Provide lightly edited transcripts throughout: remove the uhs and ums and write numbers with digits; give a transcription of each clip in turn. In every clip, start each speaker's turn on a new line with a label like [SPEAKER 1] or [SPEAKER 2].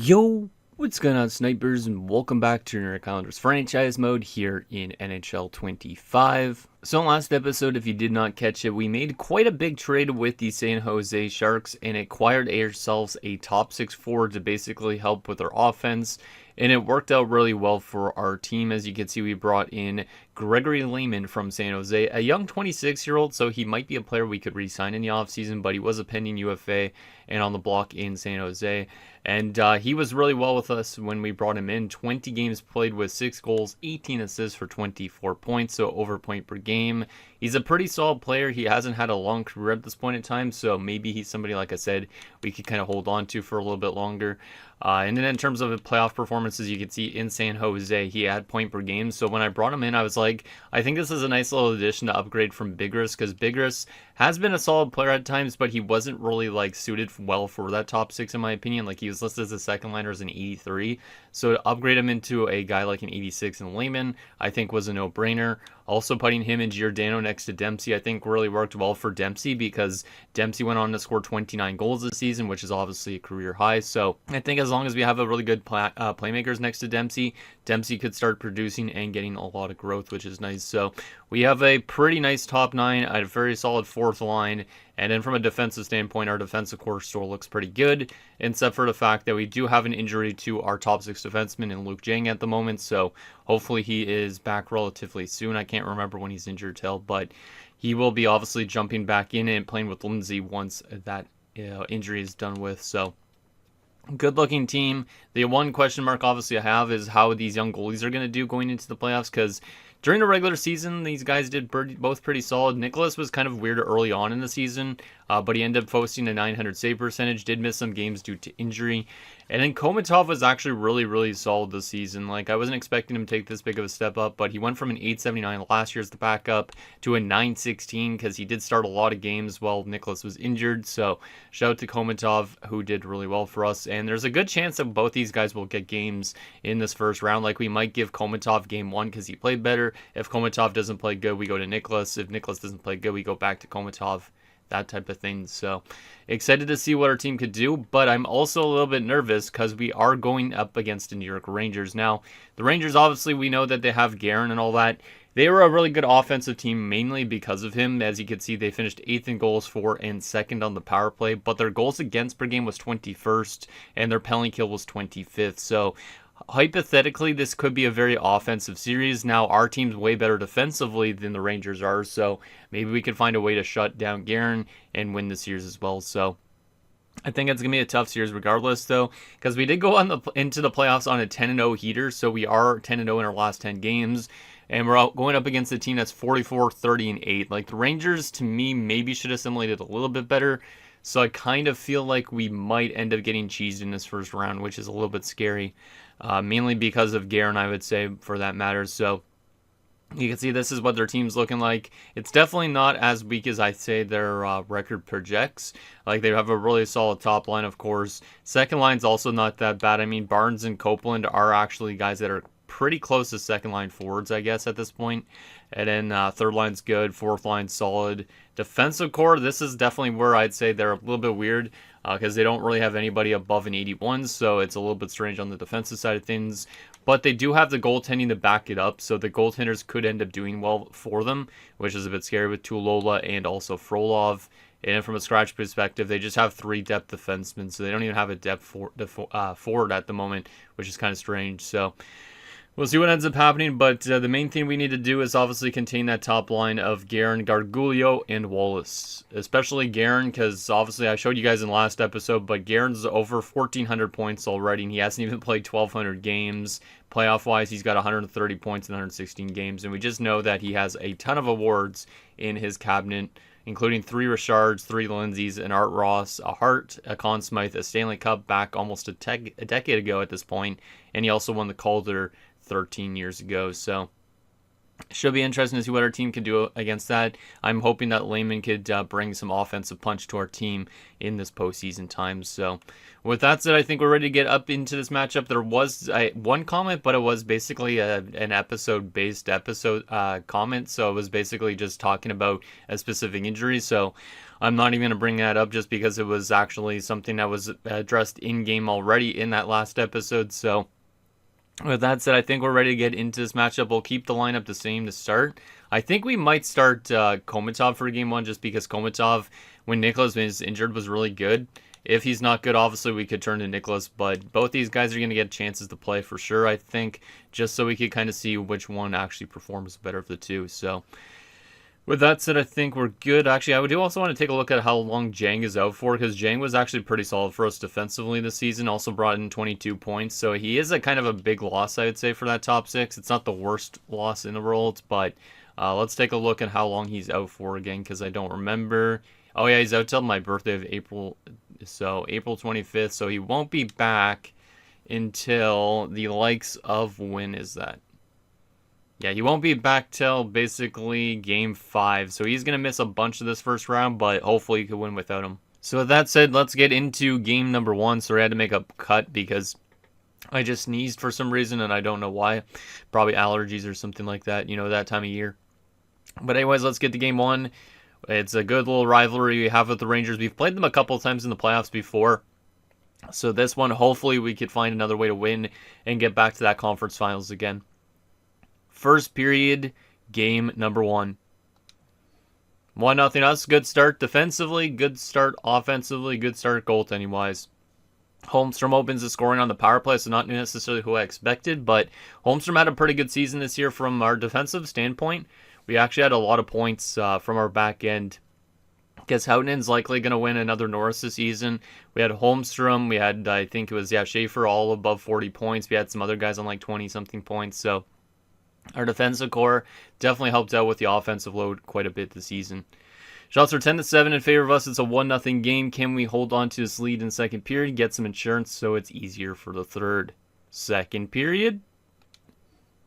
[SPEAKER 1] Yo, what's going on, snipers, and welcome back to your calendars franchise mode here in NHL 25. So in last episode, if you did not catch it, we made quite a big trade with the San Jose Sharks and acquired ourselves a top 6 forward to basically help with our offense. And it worked out really well for our team. As you can see, we brought in Gregory Lehman from San Jose, a young 26-year-old, so he might be a player we could re-sign in the offseason, but he was a pending UFA and on the block in San Jose. And he was really well with us when we brought him in. 20 games played with 6 goals, 18 assists for 24 points, so over point per game. He's a pretty solid player. He hasn't had a long career at this point in time, so maybe he's somebody, like I said, we could kind of hold on to for a little bit longer. And then in terms of playoff performances, you can see in San Jose, he had point per game. So when I brought him in, I was like, I think this is a nice little addition to upgrade from Bigris, because Bigris has been a solid player at times, but he wasn't really like suited well for that top 6 in my opinion. Like he was listed as a second liner as an 83. So to upgrade him into a guy like an 86 in Lehman, I think was a no-brainer. Also putting him and Giordano next to Dempsey, I think really worked well for Dempsey because Dempsey went on to score 29 goals this season, which is obviously a career high. So I think as long as we have a really good playmakers next to Dempsey, Dempsey could start producing and getting a lot of growth, which is nice. So we have a pretty nice top 9, a very solid 4th line. And then from a defensive standpoint, our defensive core still looks pretty good, except for the fact that we do have an injury to our top 6 defenseman in Luke Jang at the moment. So hopefully he is back relatively soon. I can't remember when he's injured till, but he will be obviously jumping back in and playing with Lindsay once that injury is done with. So good looking team. The one question mark obviously I have is how these young goalies are going to do going into the playoffs, because during the regular season, these guys did both pretty solid. Nicholas was kind of weird early on in the season, but he ended up posting a 900 save percentage, did miss some games due to injury. And then Komatov was actually really solid this season. Like, I wasn't expecting him to take this big of a step up, but he went from an 879 last year as the backup to a 916 because he did start a lot of games while Nicholas was injured. So shout out to Komatov, who did really well for us. And there's a good chance that both these guys will get games in this first round. Like, we might give Komatov game 1 because he played better. If Komatov doesn't play good, we go to Nicholas. If Nicholas doesn't play good, we go back to Komatov. That type of thing. So excited to see what our team could do, but I'm also a little bit nervous because we are going up against the New York Rangers. Now, the Rangers, obviously, we know that they have Guerin and all that. They were a really good offensive team, mainly because of him. As you can see, they finished 8th in goals for and 2nd on the power play, but their goals against per game was 21st, and their penalty kill was 25th. So hypothetically, this could be a very offensive series. Now, our team's way better defensively than the Rangers are, so maybe we can find a way to shut down Guerin and win the series as well. So I think it's going to be a tough series regardless, though, because we did go into the playoffs on a 10-0 heater, so we are 10-0 in our last 10 games, and we're going up against a team that's 44-30-8. Like, the Rangers, to me, maybe should have assimilated a little bit better, so I kind of feel like we might end up getting cheesed in this first round, which is a little bit scary. Mainly because of Guerin, I would say, for that matter. So you can see this is what their team's looking like. It's definitely not as weak as I say their record projects. Like, they have a really solid top line, of course. Second line's also not that bad. I mean, Barnes and Copeland are actually guys that are pretty close to second line forwards, I guess, at this point. And then third line's good, fourth line's solid. Defensive core, this is definitely where I'd say they're a little bit weird because they don't really have anybody above an 81, so it's a little bit strange on the defensive side of things. But they do have the goaltending to back it up, so the goaltenders could end up doing well for them, which is a bit scary with Tulola and also Frolov. And from a scratch perspective, they just have 3 depth defensemen, so they don't even have a depth forward at the moment, which is kind of strange. So we'll see what ends up happening, but the main thing we need to do is obviously contain that top line of Guerin, Gargulio, and Wallace. Especially Guerin, because obviously I showed you guys in the last episode, but Guerin's over 1,400 points already, and he hasn't even played 1,200 games. Playoff-wise, he's got 130 points in 116 games, and we just know that he has a ton of awards in hhis cabinet, including 3 Richards, 3 Lindsays, an Art Ross, a Hart, a Conn Smythe, a Stanley Cup back almost a decade ago at this point, and he also won the Calder 13 years ago. So Should be interesting to see what our team can do against that. I'm hoping that Lehman could bring some offensive punch to our team in this postseason time. So, with that said, I think we're ready to get up into this matchup. There was one comment, but it was basically an episode-based comment. So it was basically just talking about a specific injury. So I'm not even going to bring that up just because it was actually something that was addressed in-game already in that last episode. So with that said, I think we're ready to get into this matchup. We'll keep the lineup the same to start. I think we might start Komatov for game one just because Komatov, when Nicholas was injured, was really good. If he's not good, obviously we could turn to Nicholas, but both these guys are going to get chances to play for sure, I think, just so we could kind of see which one actually performs better of the two. So with that said, I think we're good. Actually, I do also want to take a look at how long Jang is out for, because Jang was actually pretty solid for us defensively this season. Also brought in 22 points, so he is a kind of a big loss, I would say, for that top six. It's not the worst loss in the world, but let's take a look at how long he's out for again, because I don't remember. Oh yeah, he's out till my birthday of April, so April 25th, so he won't be back until the likes of, when is that? Yeah, he won't be back till basically game 5, so he's going to miss a bunch of this first round, but hopefully he could win without him. So with that said, let's get into game number 1. So I had to make a cut because I just sneezed for some reason, and I don't know why. Probably allergies or something like that, you know, that time of year. But anyways, let's get to game 1. It's a good little rivalry we have with the Rangers. We've played them a couple of times in the playoffs before. So this one, hopefully we could find another way to win and get back to that conference finals again. First period, game number 1. 1-0 us. Good start defensively, good start offensively, good start goaltending-wise. Holmstrom opens the scoring on the power play, so not necessarily who I expected, but Holmstrom had a pretty good season this year from our defensive standpoint. We actually had a lot of points from our back end. Guess Houtenen's likely going to win another Norris this season. We had Holmstrom, we had, I think it was, Schaefer, all above 40 points. We had some other guys on like 20-something points, so our defensive core definitely helped out with the offensive load quite a bit this season. Shots are 10-7 in favor of us. It's a 1-0 game. Can we hold on to this lead in second period, get some insurance so it's easier for the third? Second period,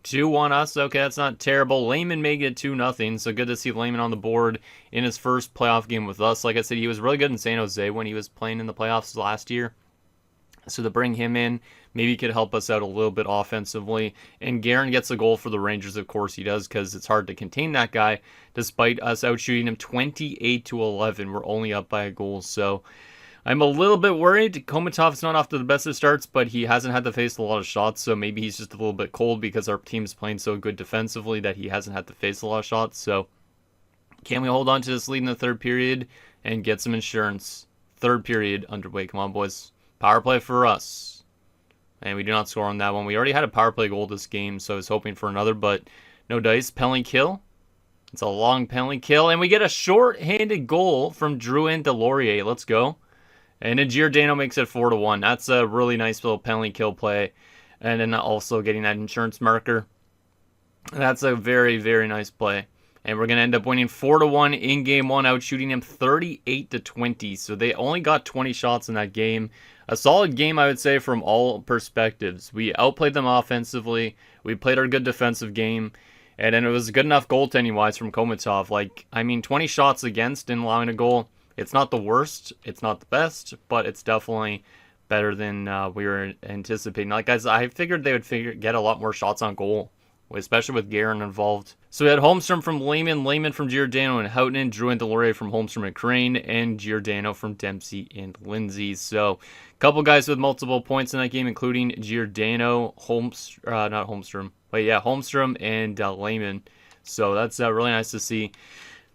[SPEAKER 1] 2-1 us. Okay, that's not terrible. Lehman made it 2-0, so good to see Lehman on the board in his first playoff game with us. Like I said, he was really good in San Jose when he was playing in the playoffs last year. So to bring him in, maybe he could help us out a little bit offensively. And Guerin gets a goal for the Rangers, of course he does, because it's hard to contain that guy. Despite us outshooting him 28-11, we're only up by a goal. So I'm a little bit worried. Komatov's not off to the best of starts, but he hasn't had to face a lot of shots, so maybe he's just a little bit cold because our team's playing so good defensively that he hasn't had to face a lot of shots. So can we hold on to this lead in the third period and get some insurance? Third period underway. Come on, boys. Power play for us. And we do not score on that one. We already had a power play goal this game, so I was hoping for another, but no dice. Penalty kill. It's a long penalty kill, and we get a short-handed goal from Drouin Delorier. Let's go. And then Giordano makes it 4-1. That's a really nice little penalty kill play. And then also getting that insurance marker. That's a very, very nice play. And we're going to end up winning 4-1 in game 1, out shooting him 38-20. So they only got 20 shots in that game. A solid game, I would say, from all perspectives. We outplayed them offensively. We played our good defensive game. And then it was good enough goaltending-wise from Komatov. 20 shots against and allowing a goal. It's not the worst. It's not the best. But it's definitely better than we were anticipating. Guys, I figured they would get a lot more shots on goal, especially with Guerin involved. So we had Holmstrom from Lehman, Lehman from Giordano and Houtenen, Drouin Delorier from Holmstrom and Crane, and Giordano from Dempsey and Lindsay. So a couple guys with multiple points in that game, including Giordano, Holmstrom and Lehman. So that's really nice to see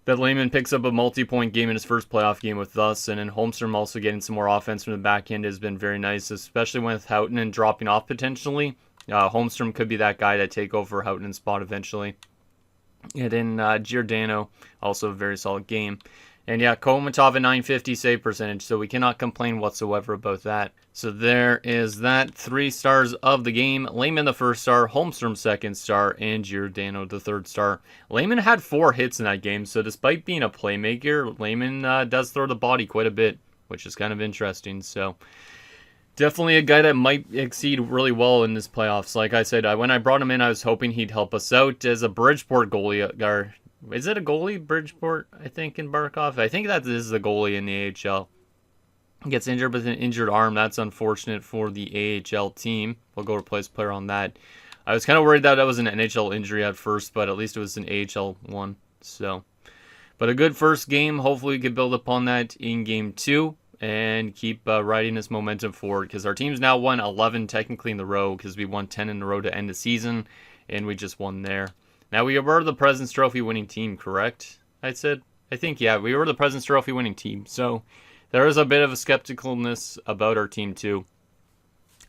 [SPEAKER 1] that Lehman picks up a multi-point game in his first playoff game with us, and then Holmstrom also getting some more offense from the back end has been very nice, especially with Houtenen dropping off potentially. Holmstrom could be that guy to take over Houtenen's spot eventually. And then Giordano, also a very solid game. And yeah, Komatov at 950 save percentage, so we cannot complain whatsoever about that. So there is that. 3 stars of the game. Lehman the first star, Holmstrom second star, and Giordano the third star. Lehman had 4 hits in that game, so despite being a playmaker, Lehman does throw the body quite a bit, which is kind of interesting. So Definitely a guy that might exceed really well in this playoffs. Like I said, when I brought him in, I was hoping he'd help us out as a Bridgeport goalie. Is it a goalie, Bridgeport, I think, in Barkov? I think that is the goalie in the AHL. Gets injured with an injured arm. That's unfortunate for the AHL team. We'll go replace player on that. I was kind of worried that was an NHL injury at first, but at least it was an AHL one. So, but a good first game. Hopefully we can build upon that in game 2 and keep riding this momentum forward, because our team's now won 11 technically in the row, because we won 10 in a row to end the season, and we just won there. Now, we were the President's Trophy winning team, correct? I think, yeah, we were the President's Trophy winning team. So there is a bit of a skepticalness about our team, too,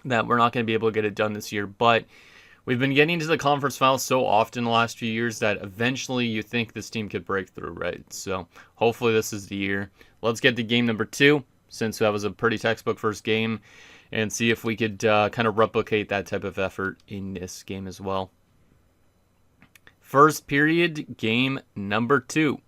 [SPEAKER 1] that we're not going to be able to get it done this year. But we've been getting to the conference finals so often the last few years that eventually you think this team could break through, right? So hopefully this is the year. Let's get to game number 2, since that was a pretty textbook first game, and see if we could kind of replicate that type of effort in this game as well. First period, game number 2.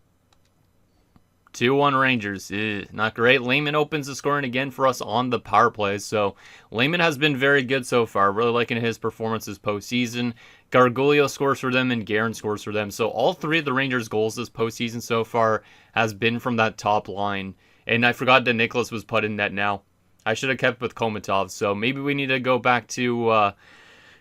[SPEAKER 1] 2-1 Rangers. Not great. Lehman opens the scoring again for us on the power play. So Lehman has been very good so far. Really liking his performances postseason. Gargulio scores for them and Guerin scores for them. So all 3 of the Rangers' goals this postseason so far has been from that top line. And I forgot that Nicholas was put in net now. I should have kept with Komatov. So maybe we need to go back to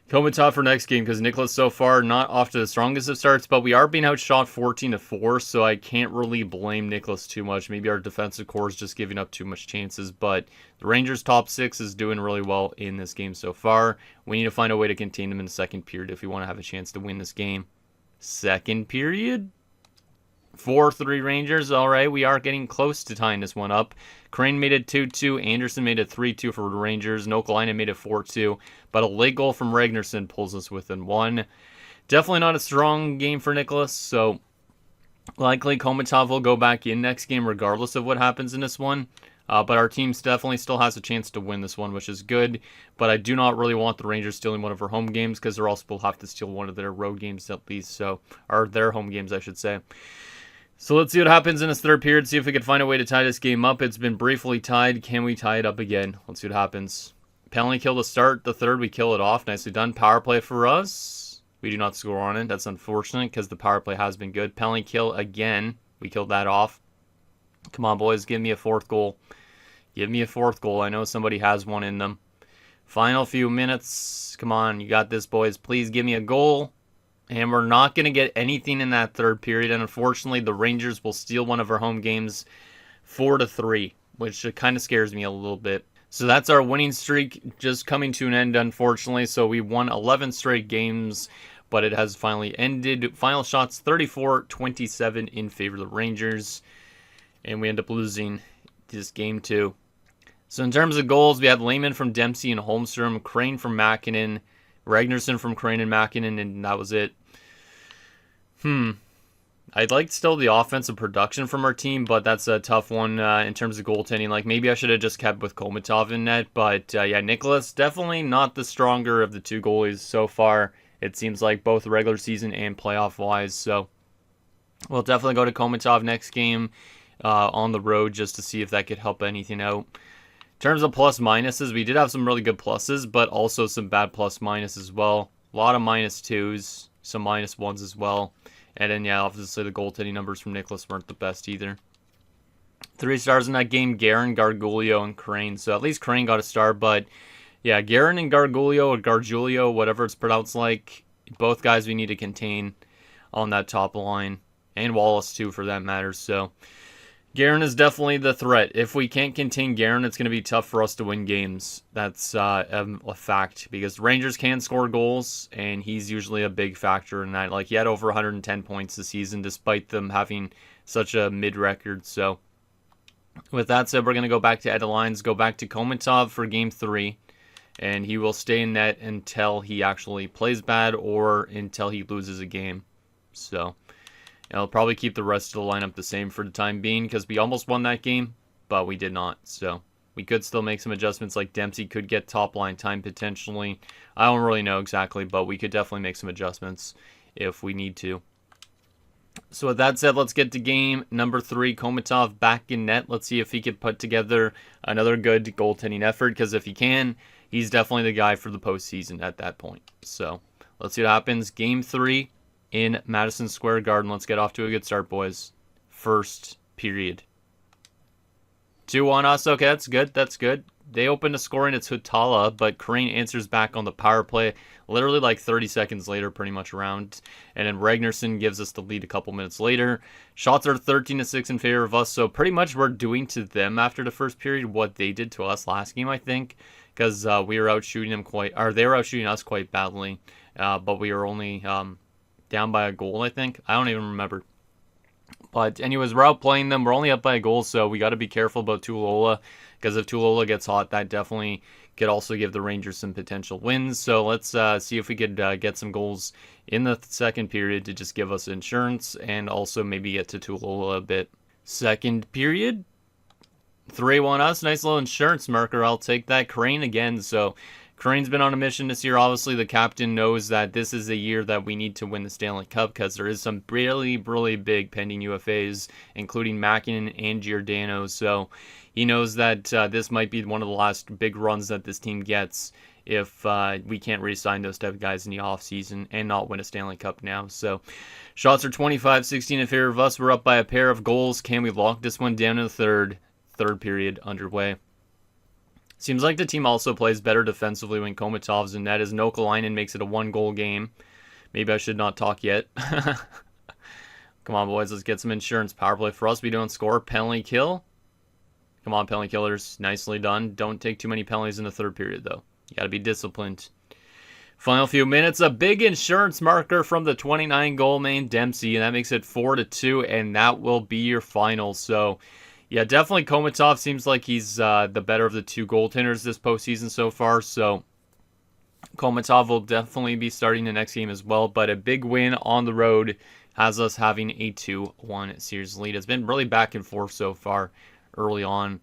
[SPEAKER 1] Komatov for next game, because Nicholas so far not off to the strongest of starts, but we are being outshot 14-4, so I can't really blame Nicholas too much. Maybe our defensive core is just giving up too much chances, but the Rangers' top 6 is doing really well in this game so far. We need to find a way to contain them in the second period if we want to have a chance to win this game. Second period, 4-3 Rangers. All right, we are getting close to tying this one up. Crane made it 2-2. Anderson made it 3-2 for the Rangers. Nokalainen made it 4-2. But a late goal from Ragnarsson pulls us within 1. Definitely not a strong game for Nicholas, so likely Komatov will go back in next game regardless of what happens in this one. But our team definitely still has a chance to win this one, which is good. But I do not really want the Rangers stealing one of our home games, because they're also will have to steal one of their road games at least. Or their home games, I should say. So let's see what happens in this third period, see if we can find a way to tie this game up. It's been briefly tied. Can we tie it up again? Let's see what happens. Penalty kill to start the third. We kill it off. Nicely done. Power play for us. We do not score on it. That's unfortunate, because the power play has been good. Penalty kill again. We killed that off. Come on, boys. Give me a 4th goal. Give me a 4th goal. I know somebody has one in them. Final few minutes. Come on. You got this, boys. Please give me a goal. And we're not going to get anything in that third period. And unfortunately, the Rangers will steal one of our home games 4-3, which kind of scares me a little bit. So that's our winning streak just coming to an end, unfortunately. So we won 11 straight games, but it has finally ended. Final shots 34-27 in favor of the Rangers. And we end up losing this game too. So in terms of goals, we had Lehman from Dempsey and Holmstrom, Crane from Makinen, Ragnarsson from Crane and Makinen, and that was it. I'd like still the offensive production from our team, but that's a tough one in terms of goaltending. Like, maybe I should have just kept with Komatov in net, but yeah, Nicholas, definitely not the stronger of the 2 goalies so far. It seems like both regular season and playoff-wise, so we'll definitely go to Komatov next game on the road just to see if that could help anything out. In terms of plus-minuses, we did have some really good pluses, but also some bad plus-minus as well. A lot of -2s, some -1s as well. And then, yeah, obviously the goaltending numbers from Nicholas weren't the best either. 3 stars in that game, Guerin, Gargulio, and Crane. So at least Crane got a star, but yeah, Guerin and Gargulio, or Gargulio, whatever it's pronounced like, both guys we need to contain on that top line. And Wallace, too, for that matter. So Guerin is definitely the threat. If we can't contain Guerin, it's going to be tough for us to win games. That's a fact, because Rangers can score goals, and he's usually a big factor in that. Like, he had over 110 points this season, despite them having such a mid-record. So with that said, we're going to go back to Ed Lines, go back to Komatov for Game 3, and he will stay in net until he actually plays bad or until he loses a game. So I'll probably keep the rest of the lineup the same for the time being, because we almost won that game, but we did not. So we could still make some adjustments, like Dempsey could get top line time potentially. I don't really know exactly, but we could definitely make some adjustments if we need to. So with that said, let's get to game number 3. Komatov back in net. Let's see if he can put together another good goaltending effort, because if he can, he's definitely the guy for the postseason at that point. So let's see what happens. Game 3 in Madison Square Garden. Let's get off to a good start, boys. First period. 2-1 us. Okay, that's good. That's good. They open the scoring. It's Hutala, but Crane answers back on the power play literally like 30 seconds later, pretty much around. And then Ragnarsson gives us the lead a couple minutes later. Shots are 13-6 in favor of us, so pretty much we're doing to them after the first period what they did to us last game, I think, because we were out shooting them they were out shooting us quite badly, but we were only down by a goal, I think. I don't even remember. But anyways, we're outplaying them. We're only up by a goal, so we got to be careful about Tuulola, because if Tuulola gets hot, that definitely could also give the Rangers some potential wins. So let's see if we could get some goals in the second period to just give us insurance and also maybe get to Tuulola a bit. Second period, 3-1 us. Nice little insurance marker. I'll take that. Crane again. So Crane's been on a mission this year. Obviously, the captain knows that this is a year that we need to win the Stanley Cup, because there is some really, really big pending UFAs, including Mäkinen and Giordano. So he knows that this might be one of the last big runs that this team gets if we can't re-sign those type of guys in the offseason and not win a Stanley Cup now. So shots are 25-16 in favor of us. We're up by a pair of goals. Can we lock this one down in the third period underway? Seems like the team also plays better defensively when Komatov's in net, as Nokalainen makes it a 1-goal game. Maybe I should not talk yet. Come on, boys. Let's get some insurance. Power play for us. We don't score. Penalty kill. Come on, penalty killers. Nicely done. Don't take too many penalties in the third period, though. You got to be disciplined. Final few minutes. A big insurance marker from the 29-goal man, Dempsey, and that makes it 4-2, and that will be your final. So yeah, definitely Komatov seems like he's the better of the two goaltenders this postseason so far. So Komatov will definitely be starting the next game as well. But a big win on the road has us having a 2-1 series lead. It's been really back and forth so far early on.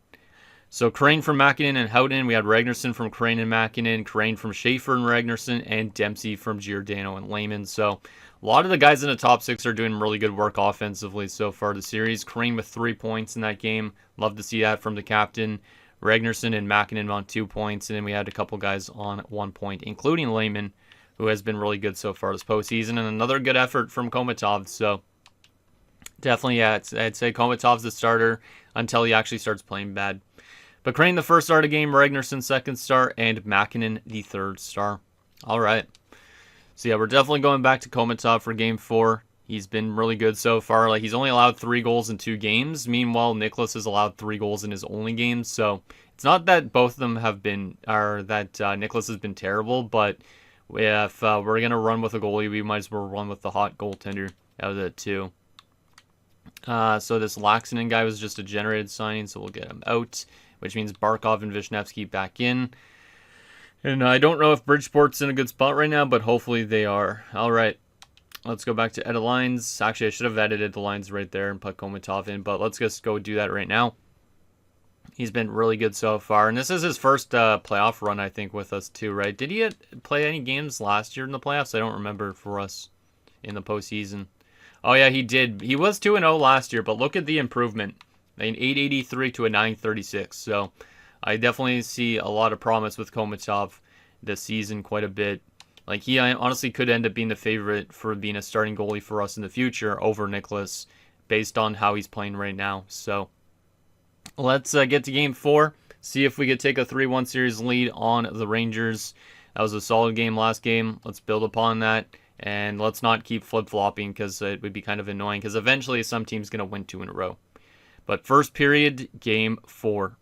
[SPEAKER 1] So Crane from Mäkinen and Houghton. We had Ragnarsson from Crane and Mäkinen, Crane from Schaefer and Ragnarsson, and Dempsey from Giordano and Lehman. So a lot of the guys in the top 6 are doing really good work offensively so far this series. Crane with 3 points in that game. Love to see that from the captain. Ragnarsson and Mäkinen on 2 points. And then we had a couple guys on 1 point, including Lehman, who has been really good so far this postseason. And another good effort from Komatov. So definitely, yeah, I'd say Komatov's the starter until he actually starts playing bad. But Crane the first star of the game, Ragnarsson second star, and Mäkinen the third star. All right. So yeah, we're definitely going back to Komatov for Game 4. He's been really good so far. Like, he's only allowed 3 goals in 2 games. Meanwhile, Nicholas has allowed 3 goals in his only games. So it's not that both of them have been, or that Nicholas has been terrible. But if we're gonna run with a goalie, we might as well run with the hot goaltender out of the two. So this Laxinen guy was just a generated signing, so we'll get him out, which means Barkov and Vishnevsky back in. And I don't know if Bridgeport's in a good spot right now, but hopefully they are. All right, let's go back to edit lines. Actually, I should have edited the lines right there and put Komatov in, but let's just go do that right now. He's been really good so far, and this is his first playoff run, I think, with us too, right? Did he play any games last year in the playoffs? I don't remember for us in the postseason. Oh, yeah, he did. He was 2-0 last year, but look at the improvement. An 883 to a 936. So I definitely see a lot of promise with Komatov this season quite a bit. Like, he honestly could end up being the favorite for being a starting goalie for us in the future over Nicholas based on how he's playing right now. So let's get to Game 4. See if we could take a 3-1 series lead on the Rangers. That was a solid game last game. Let's build upon that. And let's not keep flip-flopping, because it would be kind of annoying, because eventually some team's going to win 2 in a row. But first period, Game 4.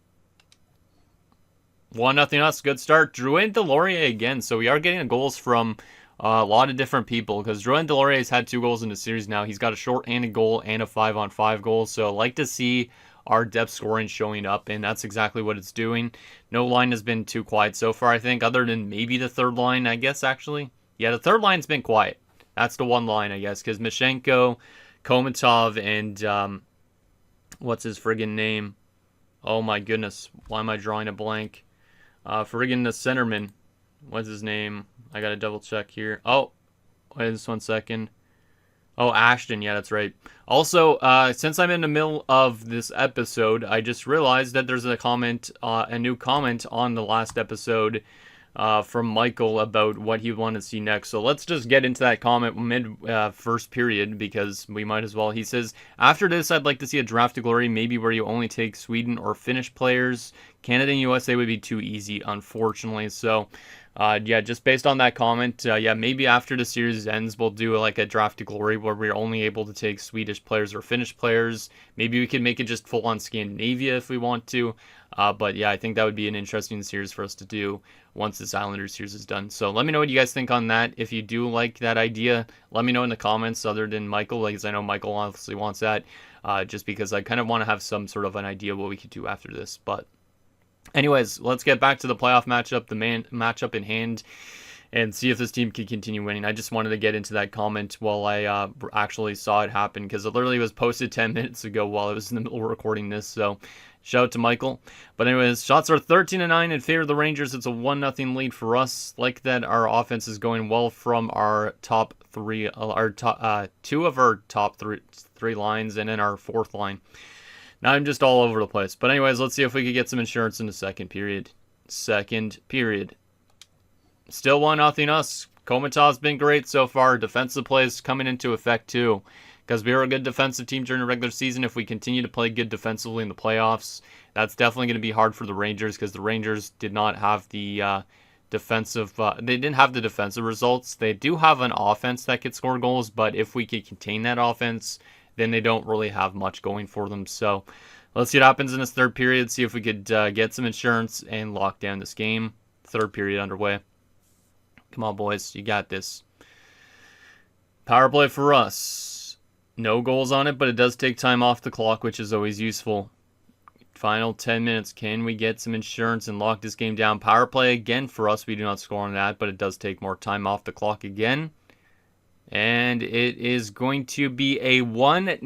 [SPEAKER 1] 1-0 us. Good start. Drouin Delorier again. So we are getting goals from a lot of different people, because Drouin Delorier has had 2 goals in the series now. He's got a short-handed goal and a 5-on-5 goal. So I like to see our depth scoring showing up, and that's exactly what it's doing. No line has been too quiet so far, I think, other than maybe the third line, I guess, actually. Yeah, the third line's been quiet. That's the one line, I guess, because Mishenko, Komatov, and what's his friggin' name? Oh my goodness, why am I drawing a blank? Friggin' the centerman. What's his name? I gotta double check here. Oh, wait just 1 second. Oh, Ashton. Yeah, that's right. Also, since I'm in the middle of this episode, I just realized that there's a new comment on the last episode from Michael about what he wanted to see next. So let's just get into that comment mid first period because we might as well. He says, after this, I'd like to see a draft to glory, maybe where you only take Sweden or Finnish players. Canada and USA would be too easy, unfortunately. So, yeah, just based on that comment, yeah, maybe after the series ends, we'll do like a draft to glory where we're only able to take Swedish players or Finnish players. Maybe we could make it just full on Scandinavia if we want to. But yeah, I think that would be an interesting series for us to do once this Islanders series is done. So let me know what you guys think on that. If you do like that idea, let me know in the comments other than Michael, because I know Michael obviously wants that, just because I kind of want to have some sort of an idea what we could do after this. But anyways, let's get back to the playoff matchup, the matchup in hand, and see if this team can continue winning. I just wanted to get into that comment while I actually saw it happen, because it literally was posted 10 minutes ago while I was in the middle of recording this, so shout out to Michael. But anyways, shots are 13-9 in favor of the Rangers. It's a 1-0 lead for us. Like that, our offense is going well from our top three, two of our top three lines, and then our fourth line. Now I'm just all over the place. But anyways, let's see if we could get some insurance in the second period. Second period. Still 1-0 us. Komatov's been great so far. Defensive plays coming into effect too. Because we were a good defensive team during the regular season. If we continue to play good defensively in the playoffs, that's definitely going to be hard for the Rangers, because the Rangers did not have the defensive results. They do have an offense that could score goals, but if we could contain that offense, then they don't really have much going for them. So let's see what happens in this third period, see if we could get some insurance and lock down this game. Third period underway. Come on, boys. You got this. Power play for us. No goals on it, but it does take time off the clock, which is always useful. Final 10 minutes. Can we get some insurance and lock this game down? Power play again for us. We do not score on that, but it does take more time off the clock again. And it is going to be a 1-0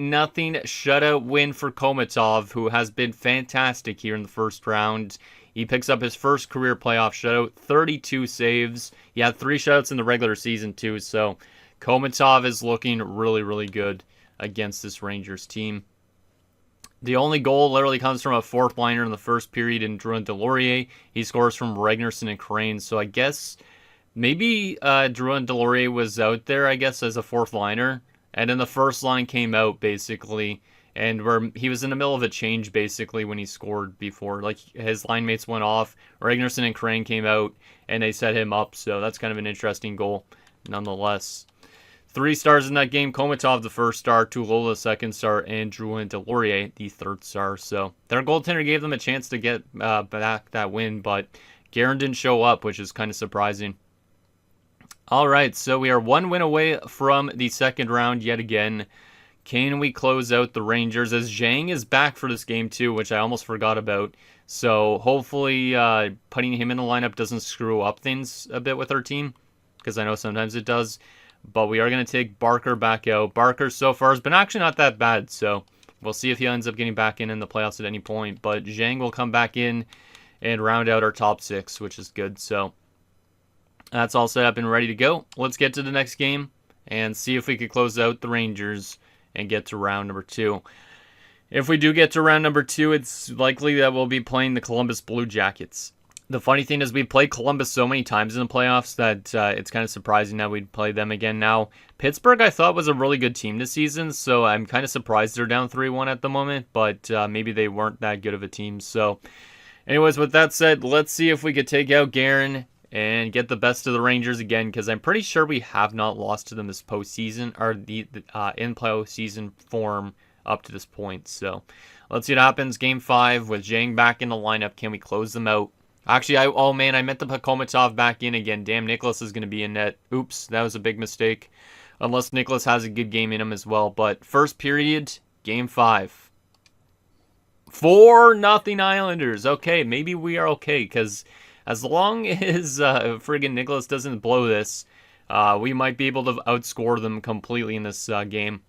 [SPEAKER 1] shutout win for Komatov, who has been fantastic here in the first round. He picks up his first career playoff shutout, 32 saves. He had 3 shutouts in the regular season too, so Komatov is looking really, really good against this Rangers team. The only goal literally comes from a fourth liner in the first period in Drouin Delorier. He scores from Regnerson and Crane, so I guess maybe Drouin Delorier was out there, I guess, as a fourth liner, and then the first line came out, basically, and where he was in the middle of a change, basically, when he scored before. Like, his line mates went off, Regnerson and Crane came out, and they set him up, so that's kind of an interesting goal, nonetheless. 3 stars in that game. Komatov, the first star, Tulola, the second star, and Drouin Delorier, the third star. So their goaltender gave them a chance to get back that win, but Guerin didn't show up, which is kind of surprising. All right, so we are 1 win away from the second round yet again. Can we close out the Rangers, as Zhang is back for this game too, which I almost forgot about. So hopefully putting him in the lineup doesn't screw up things a bit with our team, because I know sometimes it does. But we are going to take Barker back out. Barker so far has been actually not that bad, so we'll see if he ends up getting back in the playoffs at any point. But Zhang will come back in and round out our top 6, which is good. So that's all set up and ready to go. Let's get to the next game and see if we could close out the Rangers and get to round number 2. If we do get to round number 2, it's likely that we'll be playing the Columbus Blue Jackets. The funny thing is we played Columbus so many times in the playoffs that it's kind of surprising that we'd play them again now. Pittsburgh, I thought, was a really good team this season, so I'm kind of surprised they're down 3-1 at the moment, but maybe they weren't that good of a team. So anyways, with that said, let's see if we could take out Guerin and get the best of the Rangers again, because I'm pretty sure we have not lost to them this postseason, or in postseason form up to this point. So let's see what happens. Game 5 with Zhang back in the lineup. Can we close them out? Actually, I meant to put Komatov back in again. Damn, Nicholas is going to be in net. Oops, that was a big mistake. Unless Nicholas has a good game in him as well. But first period, game 5. 4-0 Islanders. Okay, maybe we are okay, because as long as friggin' Nicholas doesn't blow this, we might be able to outscore them completely in this game.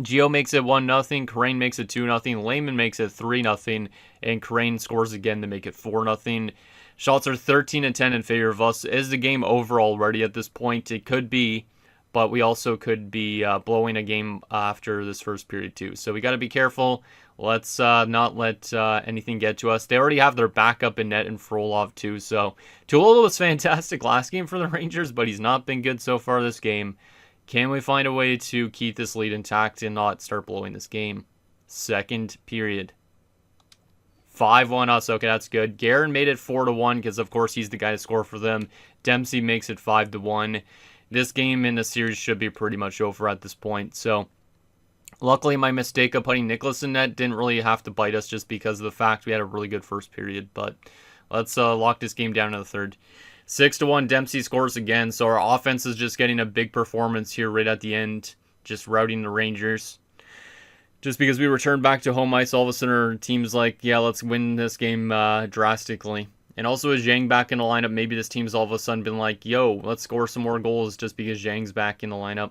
[SPEAKER 1] Gio makes it 1-0, Crane makes it 2-0, Lehman makes it 3-0, and Crane scores again to make it 4-0. Shots are 13-10 in favor of us. Is the game over already at this point? It could be, but we also could be blowing a game after this first period too. So we got to be careful. Let's not let anything get to us. They already have their backup in net and Frolov too. So Tulola was fantastic last game for the Rangers, but he's not been good so far this game. Can we find a way to keep this lead intact and not start blowing this game? Second period. 5-1 us. Okay, that's good. Guerin made it 4-1 because, of course, he's the guy to score for them. Dempsey makes it 5-1. This game in the series should be pretty much over at this point. So, luckily, my mistake of putting Nicholas in net didn't really have to bite us just because of the fact we had a really good first period. But let's lock this game down in the third. 6-1, Dempsey scores again. So our offense is just getting a big performance here right at the end, just routing the Rangers. Just because we returned back to home ice, all of a sudden our team's like, yeah, let's win this game drastically. And also with Zhang back in the lineup, maybe this team's all of a sudden been like, yo, let's score some more goals just because Zhang's back in the lineup.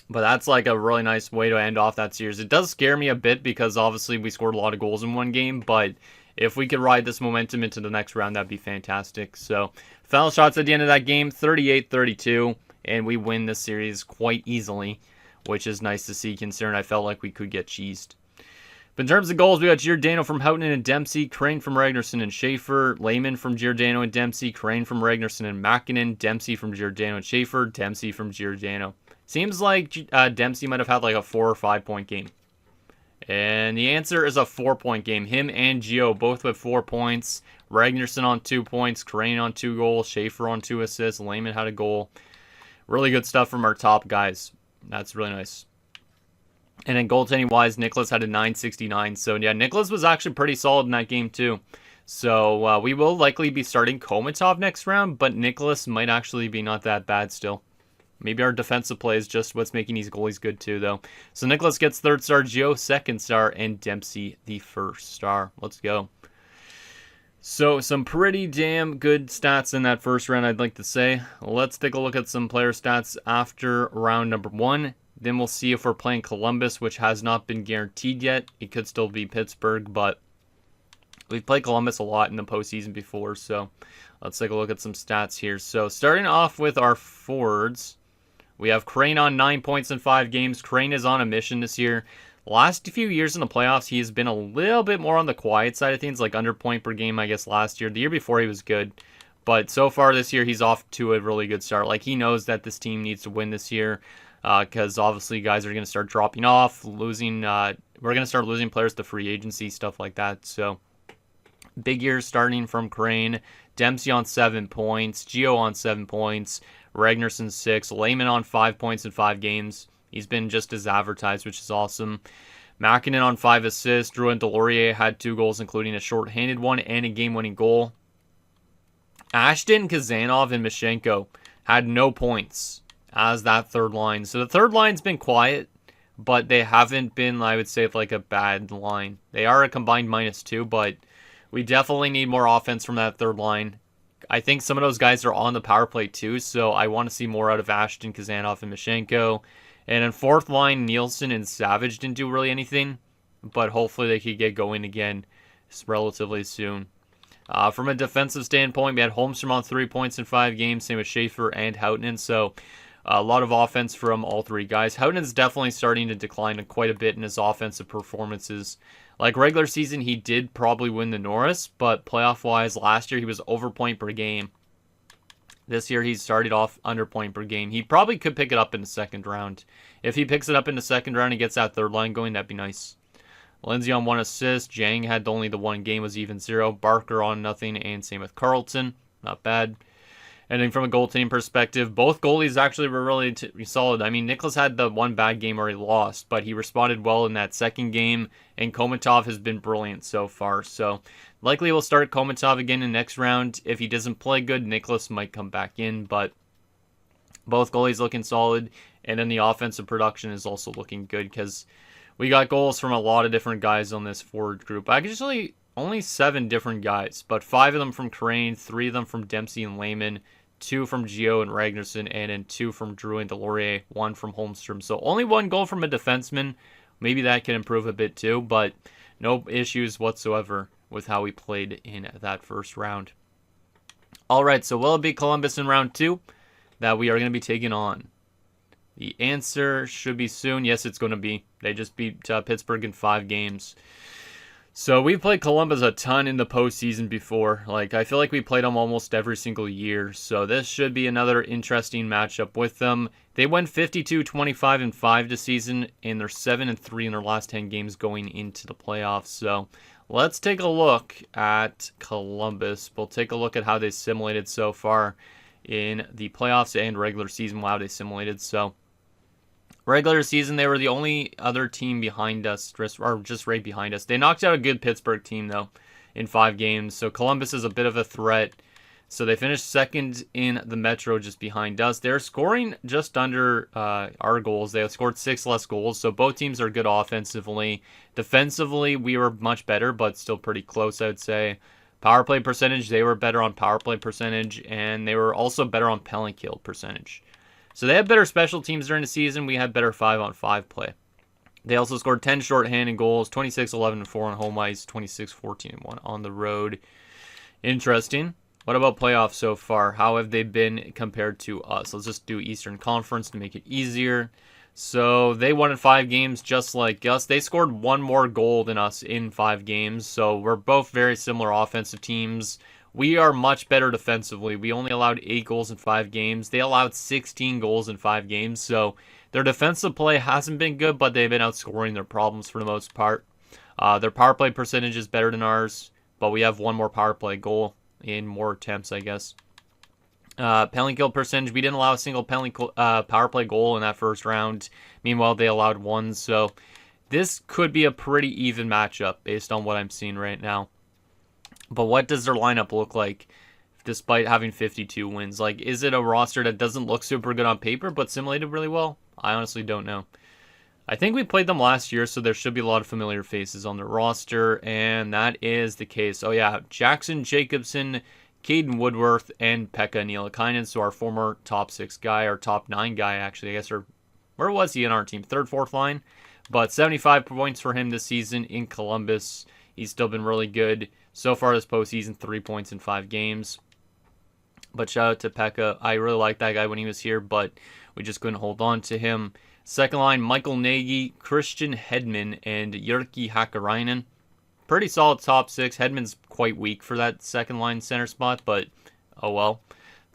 [SPEAKER 1] But that's like a really nice way to end off that series. It does scare me a bit because obviously we scored a lot of goals in one game, but if we could ride this momentum into the next round, that'd be fantastic. So, final shots at the end of that game, 38-32, and we win this series quite easily, which is nice to see considering I felt like we could get cheesed. But in terms of goals, we got Giordano from Houghton and Dempsey, Crane from Ragnarsson and Schaefer, Lehman from Giordano and Dempsey, Crane from Ragnarsson and Makinen, Dempsey from Giordano and Schaefer, Dempsey from Giordano. Seems like Dempsey might have had like a 4 or 5 point game. And the answer is a 4-point game. Him and Gio both with 4 points. Ragnarsson on 2 points, Crane on 2 goals, Schaefer on 2 assists, Lehman had a goal. Really good stuff from our top guys. That's really nice. And then goaltending-wise, Nicholas had a .969. So, yeah, Nicholas was actually pretty solid in that game, too. So, we will likely be starting Komatov next round, but Nicholas might actually be not that bad still. Maybe our defensive play is just what's making these goalies good, too, though. So, Nicholas gets third star, Gio second star, and Dempsey the first star. Let's go. So, some pretty damn good stats in that first round, I'd like to say. Let's take a look at some player stats after round number 1. Then we'll see if we're playing Columbus, which has not been guaranteed yet. It could still be Pittsburgh, but we've played Columbus a lot in the postseason before, so let's take a look at some stats here. So, starting off with our forwards, we have Crane on 9 points in 5 games. Crane is on a mission this year. Last few years in the playoffs, he has been a little bit more on the quiet side of things, like under point per game, I guess, last year. The year before, he was good. But so far this year, he's off to a really good start. Like, he knows that this team needs to win this year because obviously guys are going to start dropping off, losing. We're going to start losing players to free agency, stuff like that. So, big year starting from Crane. Dempsey on 7 points. Gio on 7 points. Ragnarsson 6. Lehman on 5 points in 5 games. He's been just as advertised, which is awesome. Makinen on 5 assists. Drouin Delorier had 2 goals, including a shorthanded one and a game-winning goal. Ashton, Kazanov, and Mishenko had no points as that third line. So the third line's been quiet, but they haven't been, I would say, like a bad line. They are a combined -2, but we definitely need more offense from that third line. I think some of those guys are on the power play too, so I want to see more out of Ashton, Kazanov, and Mishenko. And in fourth line, Nielsen and Savage didn't do really anything, but hopefully they could get going again relatively soon. From a defensive standpoint, we had Holmstrom on 3 points in 5 games, same with Schaefer and Houghton, so a lot of offense from all 3 guys. Houghton's definitely starting to decline quite a bit in his offensive performances. Like regular season, he did probably win the Norris, but playoff-wise, last year he was over point per game. This year, he started off under point per game. He probably could pick it up in the second round. If he picks it up in the second round and gets that third line going, that'd be nice. Lindsay on 1 assist. Zhang had only the 1 game, was even 0. Barker on nothing, and same with Carlton. Not bad. And then from a goaltending perspective, both goalies actually were really solid. I mean, Nicholas had the 1 bad game where he lost, but he responded well in that second game, and Komatov has been brilliant so far. So, likely we'll start Komatov again in the next round. If he doesn't play good, Nicholas might come back in, but both goalies looking solid, and then the offensive production is also looking good because we got goals from a lot of different guys on this forward group. Actually, only 7 different guys, but 5 of them from Crane, 3 of them from Dempsey and Lehman, 2 from Gio and Ragnarsson, and then 2 from Drouin Delorier, 1 from Holmstrom. So only 1 goal from a defenseman. Maybe that can improve a bit too, but no issues whatsoever with how we played in that first round. All right, so will it be Columbus in round 2 that we are going to be taking on? The answer should be soon. Yes, it's going to be. They just beat Pittsburgh in 5 games. So we played Columbus a ton in the postseason before. Like, I feel like we played them almost every single year. So this should be another interesting matchup with them. They went 52-25-5 this season, and they're 7-3 in their last 10 games going into the playoffs. So let's take a look at Columbus. We'll take a look at how they simulated so far in the playoffs and regular season. Wow, they simulated. So regular season, they were the only other team behind us, just right behind us. They knocked out a good Pittsburgh team, though, in 5 games. So Columbus is a bit of a threat. So they finished second in the Metro just behind us. They're scoring just under our goals. They have scored 6 less goals. So both teams are good offensively. Defensively, we were much better, but still pretty close, I would say. Power play percentage, they were better on power play percentage. And they were also better on penalty kill percentage. So they had better special teams during the season. We had better 5-on-5 play. They also scored 10 shorthanded goals, 26-11-4 on home ice, 26-14-1 on the road. Interesting. What about playoffs so far? How have they been compared to us? Let's just do Eastern Conference to make it easier. So they won in 5 games just like us. They scored 1 more goal than us in 5 games. So we're both very similar offensive teams. We are much better defensively. We only allowed 8 goals in 5 games. They allowed 16 goals in 5 games. So their defensive play hasn't been good, but they've been outscoring their problems for the most part. Their power play percentage is better than ours, but we have 1 more power play goal in more attempts, I guess. Penalty kill percentage, we didn't allow a single power play goal in that first round. Meanwhile, they allowed 1. So this could be a pretty even matchup based on what I'm seeing right now. But what does their lineup look like despite having 52 wins? Like, is it a roster that doesn't look super good on paper but simulated really well? I honestly don't know. I think we played them last year, so there should be a lot of familiar faces on the roster, and that is the case. Oh yeah, Jackson Jacobson, Caden Woodworth, and Pekka Nielakainen, so our former top 6 guy, our top 9 guy actually, I guess, or where was he in our team? 3rd, 4th line? But 75 points for him this season in Columbus. He's still been really good. So far this postseason, 3 points in 5 games. But shout out to Pekka. I really liked that guy when he was here, but we just couldn't hold on to him. Second line, Michael Nagy, Christian Hedman, and Jyrki Hakkarainen. Pretty solid top 6. Hedman's quite weak for that second line center spot, but oh well.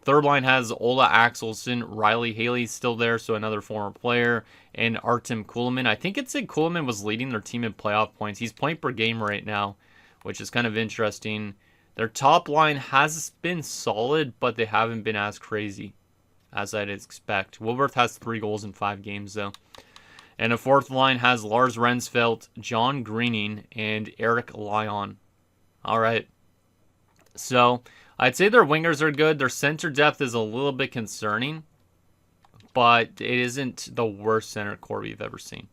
[SPEAKER 1] Third line has Ola Axelsson, Riley Haley's still there, so another former player, and Artem Kulemin. I think it said Kulemin was leading their team in playoff points. He's point per game right now, which is kind of interesting. Their top line has been solid, but they haven't been as crazy as I'd expect. Woodworth has 3 goals in 5 games, though. And the fourth line has Lars Rensfeldt, John Greening, and Eric Lyon. All right. So I'd say their wingers are good. Their center depth is a little bit concerning, but it isn't the worst center core we've ever seen.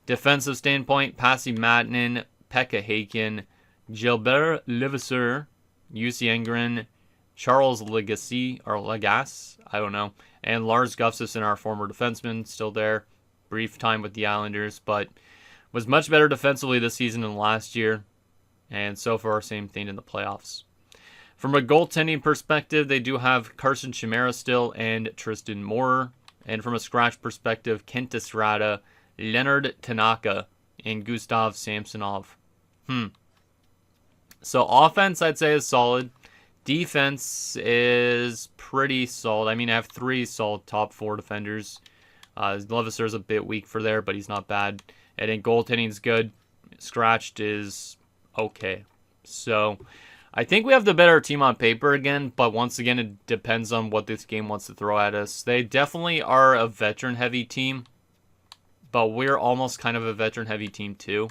[SPEAKER 1] Defensive standpoint, Pasi Matanen, Pekka Haken, Gilbert Levasseur, Jussi Engren, Charles Lagasse, I don't know, and Lars Gustafsson, our former defenseman, still there. Brief time with the Islanders, but was much better defensively this season than last year, and so far, same thing in the playoffs. From a goaltending perspective, they do have Carson Chimera still and Tristan Moore, and from a scratch perspective, Kent Estrada, Leonard Tanaka, and Gustav Samsonov. So offense, I'd say, is solid. Defense is pretty solid. I mean, I have 3 solid top 4 defenders. Levasseur is a bit weak for there, but he's not bad. And then goaltending is good. Scratched is okay. So I think we have the better team on paper again, but once again, it depends on what this game wants to throw at us. They definitely are a veteran-heavy team, but we're almost kind of a veteran-heavy team too.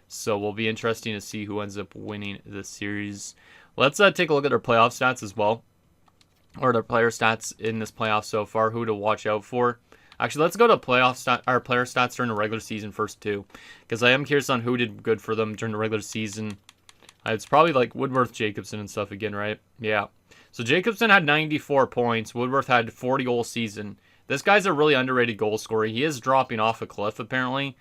[SPEAKER 1] So it will be interesting to see who ends up winning this series. Let's take a look at their playoff stats as well, or their player stats in this playoff so far, who to watch out for. Actually, let's go to player stats during the regular season first too, because I am curious on who did good for them during the regular season. It's probably like Woodworth, Jacobson, and stuff again, right? Yeah. So Jacobson had 94 points. Woodworth had 40-goal season. This guy's a really underrated goal scorer. He is dropping off a cliff, apparently,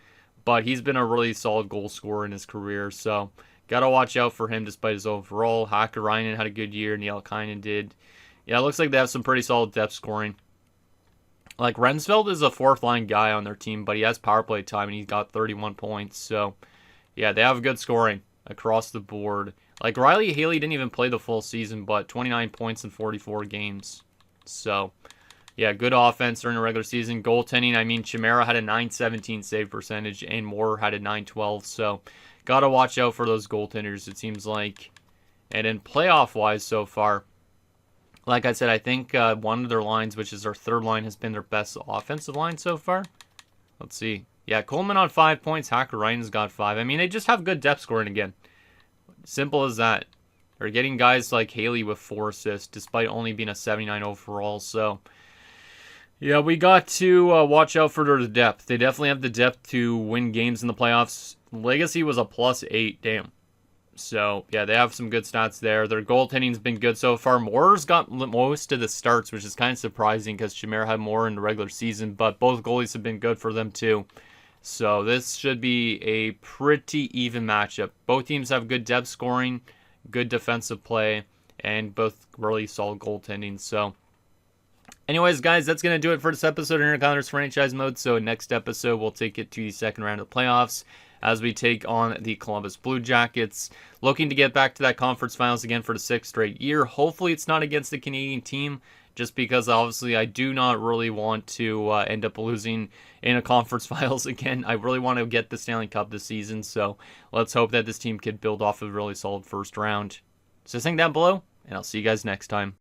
[SPEAKER 1] but he's been a really solid goal scorer in his career, so got to watch out for him despite his overall. Hakkarainen had a good year. Nielakainen did. Yeah, it looks like they have some pretty solid depth scoring. Like, Rensfeld is a fourth-line guy on their team, but he has power play time, and he's got 31 points. So, yeah, they have good scoring across the board. Like, Riley Haley didn't even play the full season, but 29 points in 44 games. So, yeah, good offense during the regular season. Goaltending, I mean, Chimera had a .917 save percentage, and Moore had a .912. So, got to watch out for those goaltenders, it seems like. And in playoff-wise so far, like I said, I think one of their lines, which is their third line, has been their best offensive line so far. Let's see. Yeah, Coleman on 5 points. Hacker Ryan's got 5. I mean, they just have good depth scoring again. Simple as that. They're getting guys like Haley with 4 assists, despite only being a 79 overall. So, yeah, we got to watch out for their depth. They definitely have the depth to win games in the playoffs. Legacy was a +8. Damn. So, yeah, they have some good stats there. Their goaltending's been good so far. Moore's got most of the starts, which is kind of surprising because Chimera had more in the regular season, but both goalies have been good for them too. So, this should be a pretty even matchup. Both teams have good depth scoring, good defensive play, and both really solid goaltending. So, anyways, guys, that's going to do it for this episode of Intercounters Franchise Mode. So, next episode, we'll take it to the second round of the playoffs as we take on the Columbus Blue Jackets. Looking to get back to that conference finals again for the 6th straight year. Hopefully it's not against the Canadian team, just because obviously I do not really want to end up losing in a conference finals again. I really want to get the Stanley Cup this season, so let's hope that this team can build off a really solid first round. So think down below, and I'll see you guys next time.